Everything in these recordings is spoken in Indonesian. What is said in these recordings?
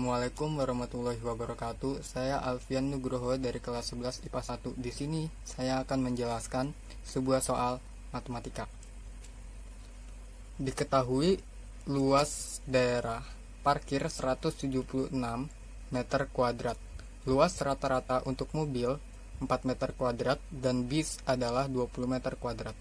Assalamualaikum warahmatullahi wabarakatuh. Saya Alfian Nugroho dari kelas 11 IPA 1. Di sini saya akan menjelaskan sebuah soal matematika. Diketahui luas daerah parkir 176 meter kuadrat. Luas rata-rata untuk mobil 4 meter kuadrat dan bis adalah 20 meter kuadrat.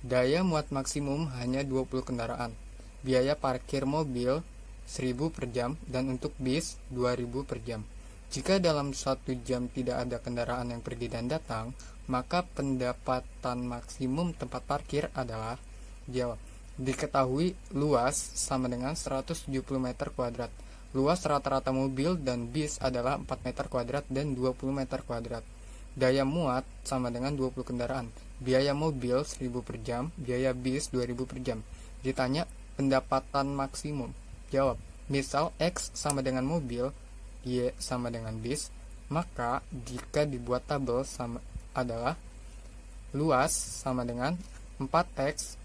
Daya muat maksimum hanya 20 kendaraan. Biaya parkir mobil 1000 per jam dan untuk bis 2000 per jam. Jika dalam 1 jam tidak ada kendaraan yang pergi dan datang, maka pendapatan maksimum tempat parkir adalah jawab. Diketahui luas sama dengan 170 meter kuadrat. Luas rata-rata mobil dan bis adalah 4 meter kuadrat dan 20 meter kuadrat. Daya muat sama dengan 20 kendaraan. Biaya mobil 1000 per jam, biaya bis 2000 per jam. Ditanya pendapatan maksimum. Jawab, misal X sama dengan mobil, Y sama dengan bis, maka jika dibuat tabel sama adalah luas sama dengan 4X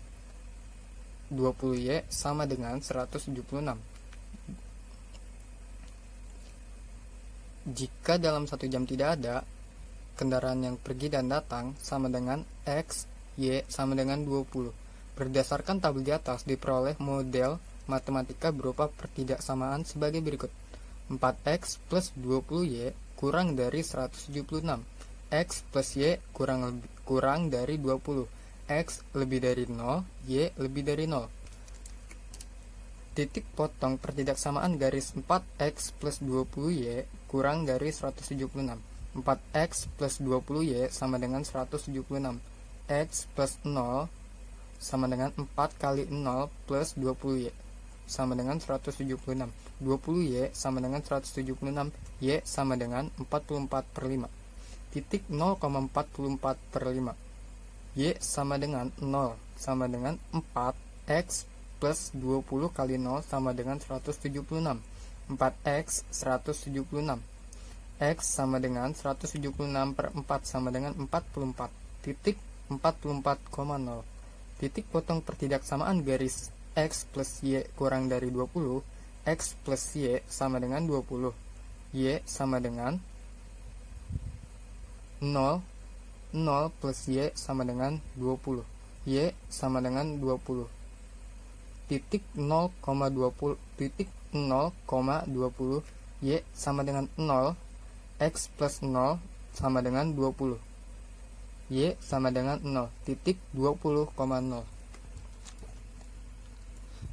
20Y sama dengan 176. Jika dalam 1 jam tidak ada kendaraan yang pergi dan datang sama dengan X, Y sama dengan 20. Berdasarkan tabel di atas diperoleh model matematika berupa pertidaksamaan sebagai berikut. 4X plus 20Y kurang dari 176. X plus Y kurang dari 20. X lebih dari 0, Y lebih dari 0. Titik potong pertidaksamaan garis 4X plus 20Y kurang dari 176. 4X plus 20Y sama dengan 176. X plus 0 sama dengan 4 kali 0 plus 20Y sama dengan 176. 20Y sama dengan 176. Y sama dengan 44 per 5. Titik 0,44 per 5. Y sama dengan 0 sama dengan 4X plus 20 kali 0 sama dengan 176. 4X 176. X sama dengan 176 per 4 sama dengan 44. Titik 44,0. Titik potong pertidaksamaan garis X plus Y kurang dari 20. X plus Y sama dengan 20. Y sama dengan 0. 0 plus Y sama dengan 20. Y sama dengan 20. Titik 0,20. Titik 0,20. Y sama dengan 0. X plus 0 sama dengan 20. Y sama dengan 0. Titik 20,0.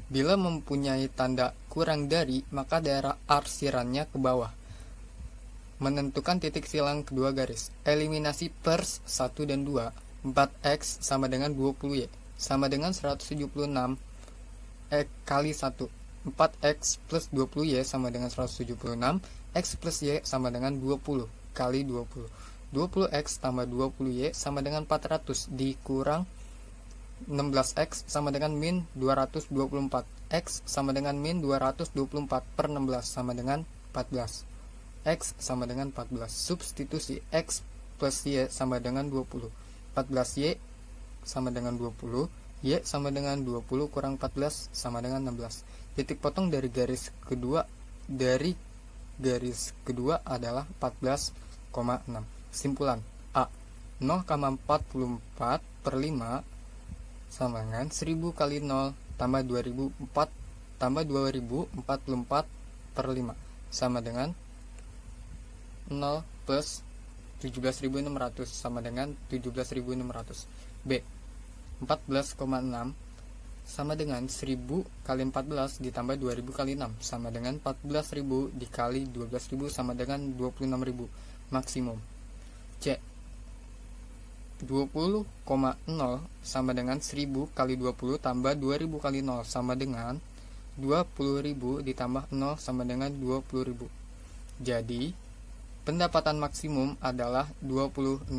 Bila mempunyai tanda kurang dari, maka daerah arsirannya ke bawah. Menentukan titik silang kedua garis. Eliminasi pers 1 dan 2. 4X sama dengan 20Y sama dengan 176 kali 1. 4X plus 20Y sama dengan 176. X plus Y sama dengan 20 kali 20. 20X tambah 20Y sama dengan 400 dikurang 16X sama dengan min 224. X sama dengan min 224 per 16 sama dengan 14. X sama dengan 14. Substitusi X plus Y sama dengan 20. 14Y sama dengan 20. Y sama dengan 20 kurang 14 sama dengan 16. Titik potong dari garis kedua adalah 14,6. Simpulan A. 0,44 per 5 sama dengan 1000 kali 0 tambah 2004 tambah 2044 per 5 sama dengan 0 plus 17.600 sama dengan 17.600. B. 14,6 sama dengan 1000 kali 14 ditambah 2000 kali 6 sama dengan 14.000 dikali 12.000 sama dengan 26.000 maksimum. C. 20,0 sama dengan 1000 kali 20 tambah 2000 kali 0 sama dengan 20.000 ditambah 0 sama dengan 20.000. Jadi, pendapatan maksimum adalah 26.000.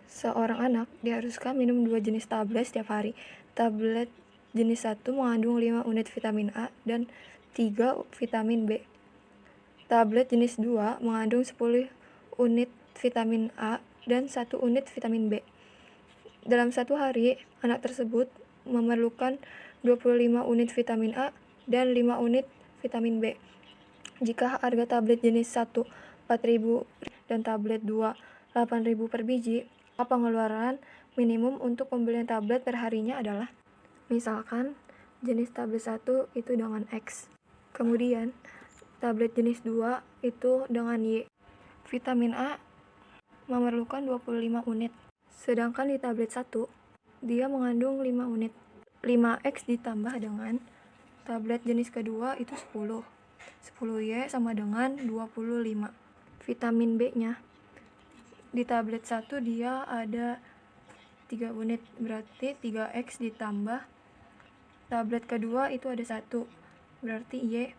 Seorang anak diharuskan minum 2 jenis tablet setiap hari. Tablet jenis 1 mengandung 5 unit vitamin A dan 3 vitamin B. Tablet jenis 2 mengandung 10 unit vitamin A dan 1 unit vitamin B. Dalam satu hari, anak tersebut memerlukan 25 unit vitamin A dan 5 unit vitamin B. Jika harga tablet jenis 1 4.000 dan tablet 2 8.000 per biji, maka pengeluaran minimum untuk pembelian tablet perharinya adalah, misalkan jenis tablet 1 itu dengan X, kemudian tablet jenis 2 itu dengan Y. Vitamin A memerlukan 25 unit, sedangkan di tablet 1 dia mengandung 5 unit. 5X ditambah dengan tablet jenis kedua itu 10. 10Y sama dengan 25. Vitamin B-nya di tablet 1 dia ada 3 unit, berarti 3X ditambah tablet kedua itu ada 1, berarti Y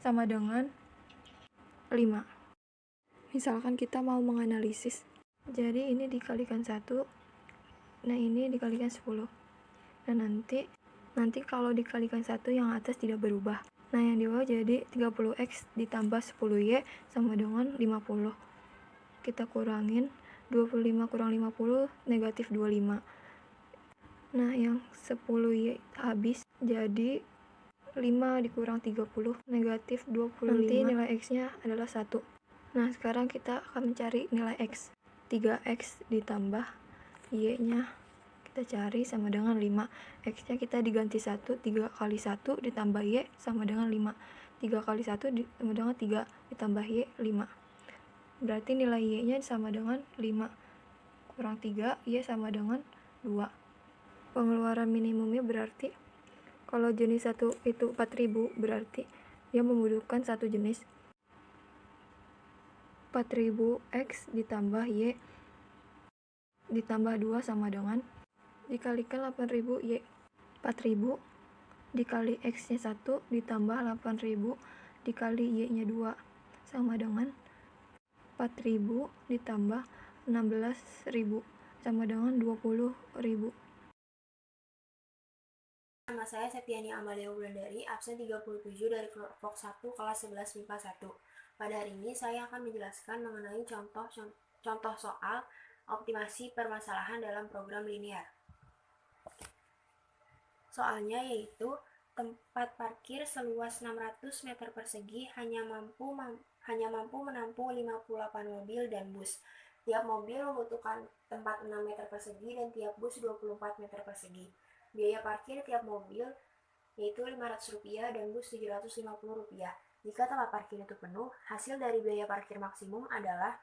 sama dengan 5. Misalkan kita mau menganalisis, jadi ini dikalikan 1, nah ini dikalikan 10. Nah nanti kalau dikalikan 1 yang atas tidak berubah. Nah yang di bawah jadi 30X ditambah 10Y sama dengan 50. Kita kurangin, 25 kurang 50 negatif 25. Nah yang 10Y habis jadi 5 dikurang 30 negatif 25. Nanti nilai X nya adalah 1. Nah sekarang kita akan mencari nilai X. 3X ditambah Y nya kita cari sama dengan 5. X nya kita diganti 1, 3 kali 1 ditambah Y sama dengan 5. 3 kali 1 sama dengan 3 ditambah Y 5. Berarti nilai Y nya sama dengan 5 kurang 3, Y sama dengan 2. Pengeluaran minimumnya berarti kalau jenis 1 itu 4.000, berarti dia membutuhkan satu jenis 4.000X ditambah Y ditambah 2 sama dengan dikalikan 8.000 Y. 4.000 dikali X nya 1 ditambah 8.000 dikali Y nya 2 sama dengan 4.000 ditambah 16.000 sama dengan 20.000. Nama saya Septiani Amalia Wulandari, absen 37 dari kelompok 1 kelas 11 MIPA 1. Pada hari ini saya akan menjelaskan mengenai contoh soal optimasi permasalahan dalam program linear. Soalnya yaitu tempat parkir seluas 600 meter persegi hanya mampu menampung 58 mobil dan bus. Tiap mobil membutuhkan tempat 6 meter persegi dan tiap bus 24 meter persegi. Biaya parkir tiap mobil yaitu Rp500 dan bus Rp750. Jika tempat parkir itu penuh, hasil dari biaya parkir maksimum adalah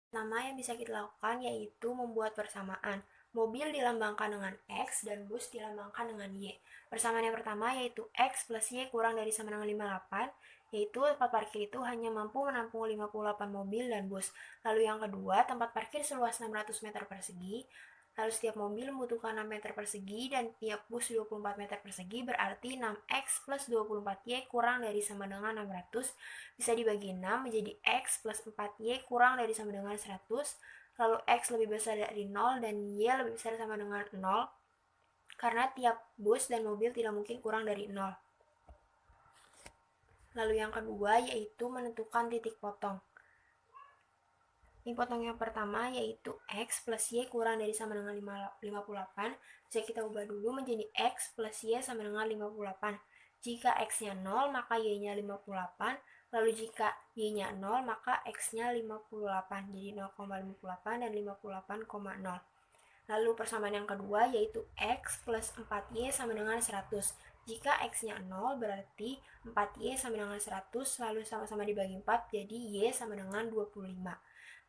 pertama yang bisa kita lakukan yaitu membuat persamaan. Mobil dilambangkan dengan X dan bus dilambangkan dengan Y. Persamaan yang pertama yaitu X plus Y kurang dari sama dengan 58, yaitu tempat parkir itu hanya mampu menampung 58 mobil dan bus. Lalu yang kedua, tempat parkir seluas 600 meter persegi, lalu setiap mobil membutuhkan 6 meter persegi dan tiap bus 24 meter persegi, berarti 6X plus 24Y kurang dari sama dengan 600 bisa dibagi 6 menjadi X plus 4Y kurang dari sama dengan 100, lalu X lebih besar dari 0 dan Y lebih besar sama dengan 0, karena tiap bus dan mobil tidak mungkin kurang dari 0. Lalu yang kedua yaitu menentukan titik potong. Titik potong yang pertama yaitu X plus Y kurang dari sama dengan 58, bisa kita ubah dulu menjadi X plus Y sama dengan 58. Jika X-nya 0 maka Y-nya 58, lalu jika Y-nya 0 maka X-nya 58, jadi 0,58 dan 58,0. Lalu persamaan yang kedua yaitu X plus 4Y sama dengan 100. Jika X-nya 0 berarti 4Y sama dengan 100, lalu sama-sama dibagi 4, jadi Y sama dengan 25.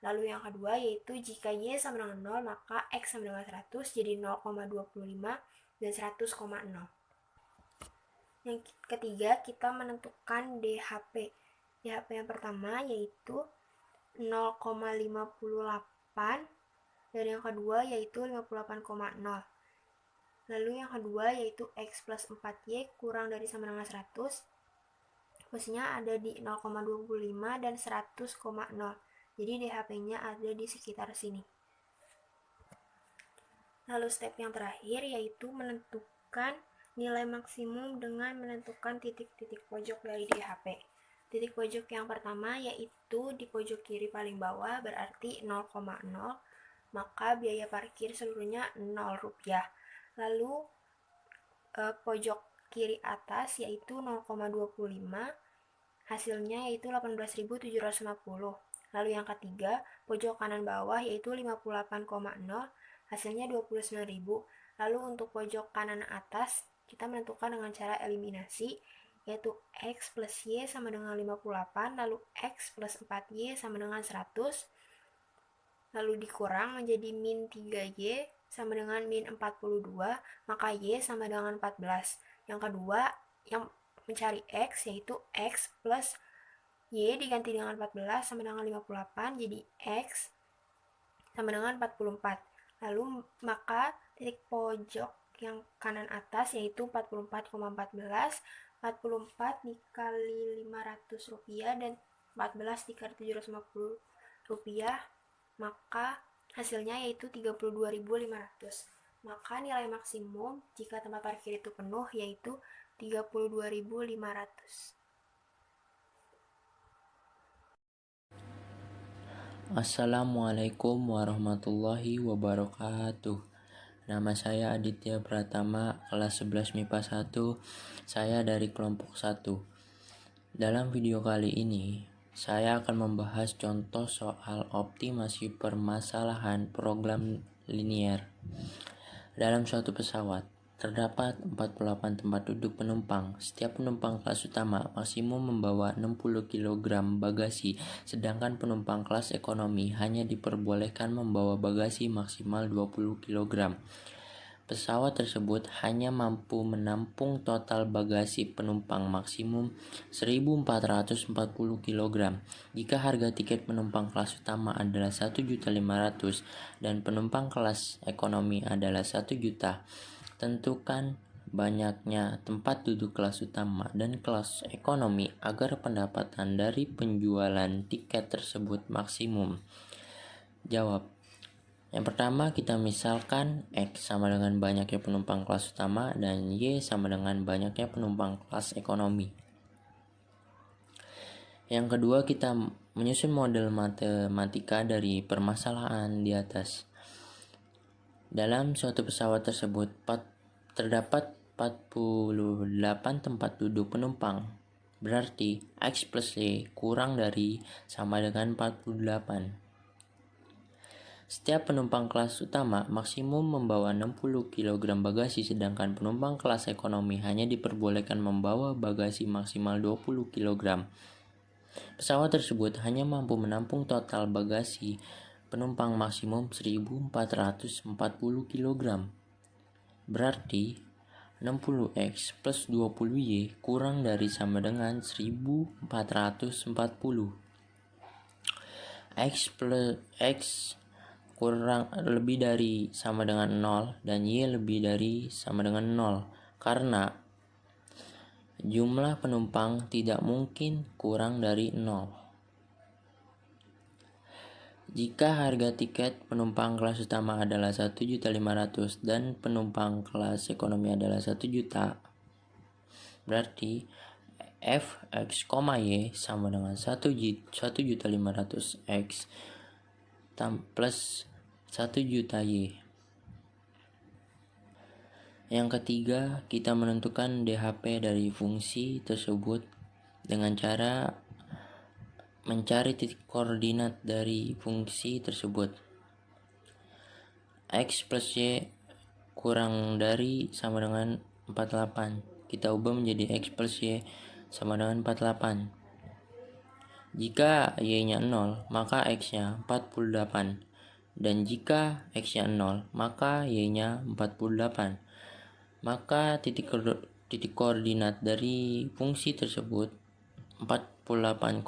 Lalu yang kedua yaitu jika Y sama dengan 0 maka X sama dengan 100, jadi 0,25 dan 100,0. Yang ketiga kita menentukan DHP. DHP yang pertama yaitu 0,58 dan yang kedua yaitu 58,0. Lalu yang kedua yaitu X plus 4Y kurang dari sama dengan 100, posisinya ada di 0,25 dan 100,0. Jadi DHP-nya ada di sekitar sini. Lalu step yang terakhir yaitu menentukan nilai maksimum dengan menentukan titik-titik pojok dari DHP. Titik pojok yang pertama yaitu di pojok kiri paling bawah berarti 0,0, maka biaya parkir seluruhnya Rp0. Lalu pojok kiri atas yaitu 0,25, hasilnya yaitu 18.750. Lalu yang ketiga, pojok kanan bawah yaitu 58,0, hasilnya 29.000. Lalu untuk pojok kanan atas, kita menentukan dengan cara eliminasi, yaitu X plus Y sama dengan 58, lalu X plus 4Y sama dengan 100, lalu dikurang menjadi min 3Y sama dengan min 42, maka Y sama dengan 14. Yang kedua, yang mencari X yaitu X plus Y diganti dengan 14 sama dengan 58, jadi X sama dengan 44. Lalu maka titik pojok yang kanan atas yaitu 44,14, 44 dikali 500 rupiah dan 14 dikali 750 rupiah, maka hasilnya yaitu 32.500. Maka nilai maksimum jika tempat parkir itu penuh yaitu 32.500. Assalamualaikum warahmatullahi wabarakatuh. Nama saya Aditya Pratama, kelas 11 MIPA 1. Saya dari kelompok 1. Dalam video kali ini, saya akan membahas contoh soal optimasi permasalahan program linier. Dalam suatu pesawat, terdapat 48 tempat duduk penumpang. Setiap penumpang kelas utama maksimum membawa 60 kg bagasi, sedangkan penumpang kelas ekonomi hanya diperbolehkan membawa bagasi maksimal 20 kg. Pesawat tersebut hanya mampu menampung total bagasi penumpang maksimum 1.440 kg. Jika harga tiket penumpang kelas utama adalah 1.500.000 dan penumpang kelas ekonomi adalah 1 juta, tentukan banyaknya tempat duduk kelas utama dan kelas ekonomi agar pendapatan dari penjualan tiket tersebut maksimum. Jawab. Yang pertama, kita misalkan X sama dengan banyaknya penumpang kelas utama dan Y sama dengan banyaknya penumpang kelas ekonomi. Yang kedua, kita menyusun model matematika dari permasalahan di atas. Dalam suatu pesawat tersebut terdapat 48 tempat duduk penumpang. Berarti X plus Y kurang dari sama dengan 48. Setiap penumpang kelas utama maksimum membawa 60 kg bagasi, sedangkan penumpang kelas ekonomi hanya diperbolehkan membawa bagasi maksimal 20 kg. Pesawat tersebut hanya mampu menampung total bagasi penumpang maksimum 1.440 kg. Berarti 60X plus 20Y kurang dari sama dengan 1.440. X kurang lebih dari sama dengan 0 dan Y lebih dari sama dengan 0 karena jumlah penumpang tidak mungkin kurang dari 0. Jika harga tiket penumpang kelas utama adalah 1.500.000 dan penumpang kelas ekonomi adalah 1 juta, berarti F X, Y sama dengan 1.500.000 X plus 1 juta Y. Yang ketiga, kita menentukan DHP dari fungsi tersebut dengan cara mencari titik koordinat dari fungsi tersebut. X plus Y kurang dari sama dengan 48. Kita ubah menjadi X plus Y sama dengan 48. Jika Y-nya 0, maka X-nya 48. Dan jika X-nya 0, maka Y-nya 48. Maka titik koordinat dari fungsi tersebut 48,0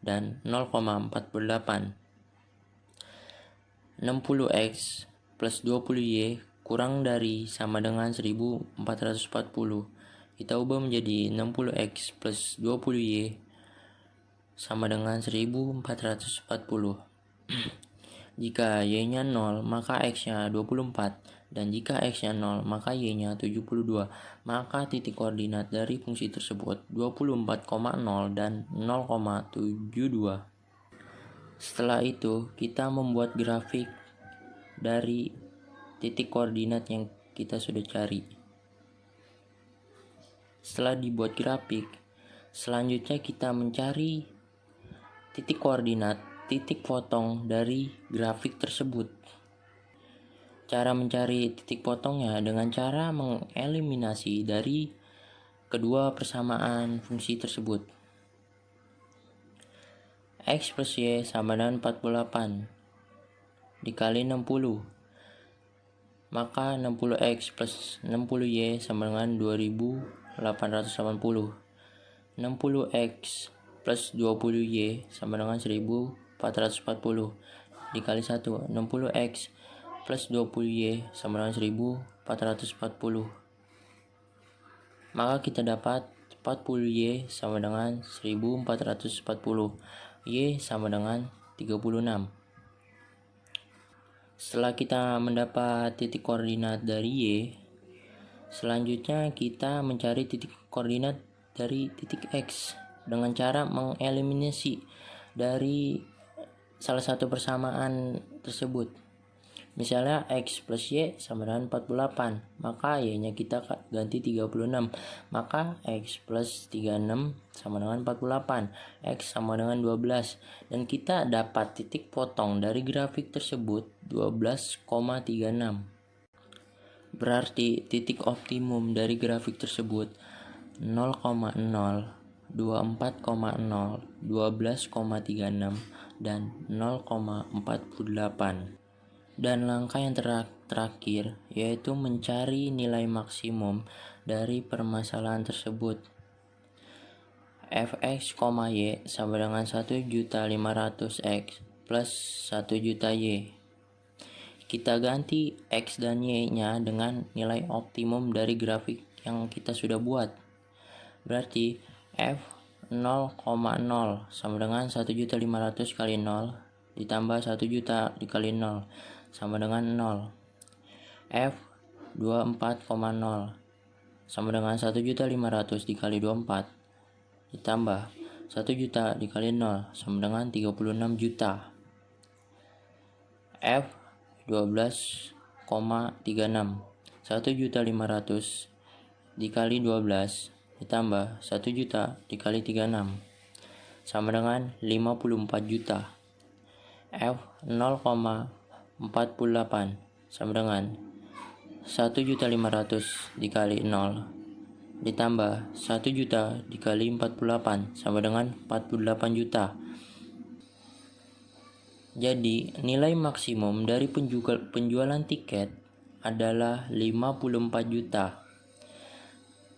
dan 0,48. 60X plus 20Y kurang dari sama dengan 1.440. Kita ubah menjadi 60X plus 20Y sama dengan 1.440. Jika Y-nya 0, maka X-nya 24. Dan jika X-nya 0, maka Y-nya 72. Maka titik koordinat dari fungsi tersebut 24,0 dan 0,72. Setelah itu, kita membuat grafik dari titik koordinat yang kita sudah cari. Setelah dibuat grafik, selanjutnya kita mencari titik koordinat titik potong dari grafik tersebut. Cara mencari titik potongnya dengan cara mengeliminasi dari kedua persamaan fungsi tersebut. X plus Y sama dengan 48 dikali 60. Maka 60X plus 60Y sama dengan 2880. 60X plus 20Y sama dengan 1440 dikali 1. 60X plus 20Y sama dengan 1440. Maka kita dapat 40Y sama dengan 1440. Y sama dengan 36. Setelah kita mendapat titik koordinat dari Y, selanjutnya kita mencari titik koordinat dari titik X dengan cara mengeliminasi dari salah satu persamaan tersebut. Misalnya X plus Y sama dengan 48, maka Y-nya kita ganti 36. Maka X plus 36 sama dengan 48, X sama dengan 12. Dan kita dapat titik potong dari grafik tersebut 12,36. Berarti titik optimum dari grafik tersebut 0,0, 24,0, 12,36, dan 0,48. Dan langkah yang terakhir yaitu mencari nilai maksimum dari permasalahan tersebut. Fx, Y sama dengan 1.500x plus 1 juta Y. Kita ganti X dan Y-nya dengan nilai optimum dari grafik yang kita sudah buat. Berarti F 0,0 sama dengan 1.500 kali 0 ditambah 1 juta dikali 0 sama dengan 0. F 24,0 sama dengan 1.500 dikali 24 ditambah 1 juta dikali 0 sama dengan 36 juta. F 12,36 1.500 dikali 12 ditambah 1 juta dikali 36 sama dengan 54 juta. F 0,48 sama dengan 1.500 dikali 0 ditambah 1 juta dikali 48 sama dengan 48 juta. Jadi nilai maksimum dari penjualan tiket adalah 54 juta.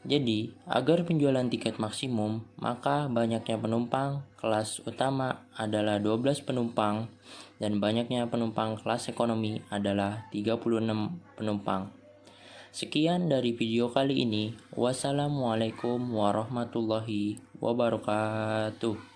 Jadi, agar penjualan tiket maksimum, maka banyaknya penumpang kelas utama adalah 12 penumpang dan banyaknya penumpang kelas ekonomi adalah 36 penumpang. Sekian dari video kali ini. Wassalamualaikum warahmatullahi wabarakatuh.